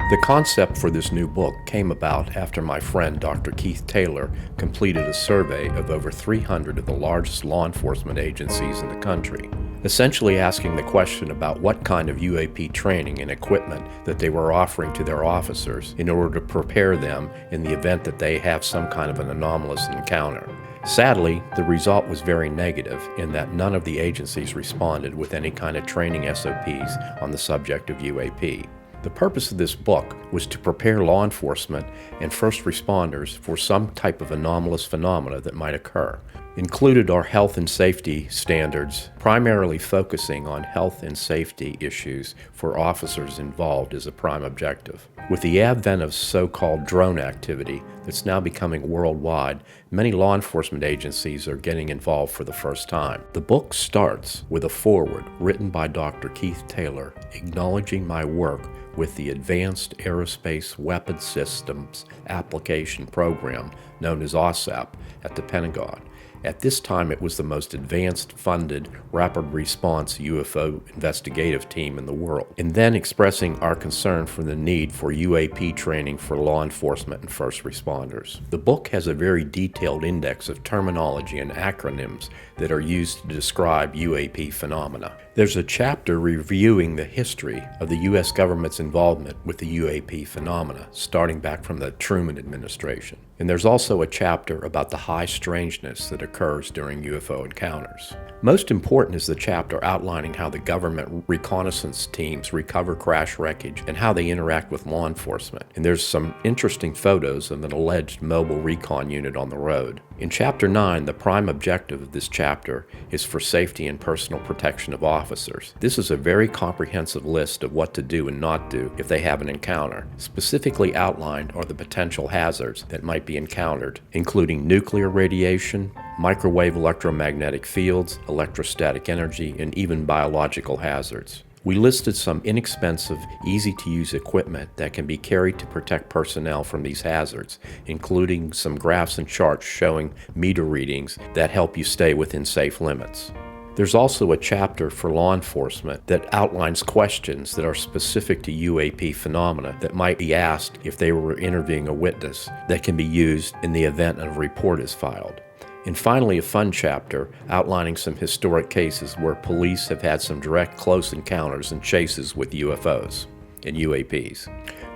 The concept for this new book came about after my friend Dr. Keith Taylor completed a survey of over 300 of the largest law enforcement agencies in the country, essentially asking the question about what kind of UAP training and equipment that they were offering to their officers in order to prepare them in the event that they have some kind of an anomalous encounter. Sadly, the result was very negative in that none of the agencies responded with any kind of training SOPs on the subject of UAP. The purpose of this book was to prepare law enforcement and first responders for some type of anomalous phenomena that might occur. Included are health and safety standards, primarily focusing on health and safety issues for officers involved as a prime objective. With the advent of so-called drone activity that's now becoming worldwide, many law enforcement agencies are getting involved for the first time. The book starts with a foreword written by Dr. Keith Taylor acknowledging my work with the Advanced Aerospace Weapons Systems Application Program, known as OSAP, at the Pentagon. At this time, it was the most advanced funded rapid response UFO investigative team in the world, and then expressing our concern for the need for UAP training for law enforcement and first responders. The book has a very detailed index of terminology and acronyms that are used to describe UAP phenomena. There's a chapter reviewing the history of the U.S. government's involvement with the UAP phenomena, starting back from the Truman administration. And there's also a chapter about the high strangeness that occurs during UFO encounters. Most important is the chapter outlining how the government reconnaissance teams recover crash wreckage and how they interact with law enforcement. And there's some interesting photos of an alleged mobile recon unit on the road. In Chapter 9, the prime objective of this chapter is for safety and personal protection of officers. This is a very comprehensive list of what to do and not do if they have an encounter. Specifically outlined are the potential hazards that might be encountered, including nuclear radiation, microwave electromagnetic fields, electrostatic energy, and even biological hazards. We listed some inexpensive, easy-to-use equipment that can be carried to protect personnel from these hazards, including some graphs and charts showing meter readings that help you stay within safe limits. There's also a chapter for law enforcement that outlines questions that are specific to UAP phenomena that might be asked if they were interviewing a witness that can be used in the event a report is filed. And finally, a fun chapter outlining some historic cases where police have had some direct close encounters and chases with UFOs and UAPs.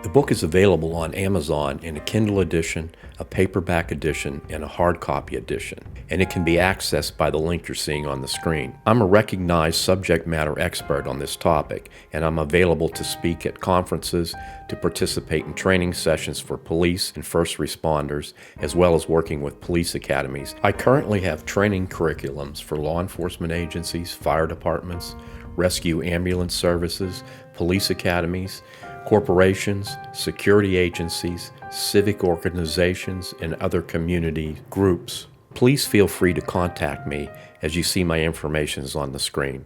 The book is available on Amazon in a Kindle edition, a paperback edition, and a hard copy edition, and it can be accessed by the link you're seeing on the screen. I'm a recognized subject matter expert on this topic, and I'm available to speak at conferences, to participate in training sessions for police and first responders, as well as working with police academies. I currently have training curriculums for law enforcement agencies, fire departments, rescue ambulance services, police academies, corporations, security agencies, civic organizations, and other community groups. Please feel free to contact me as you see my information is on the screen.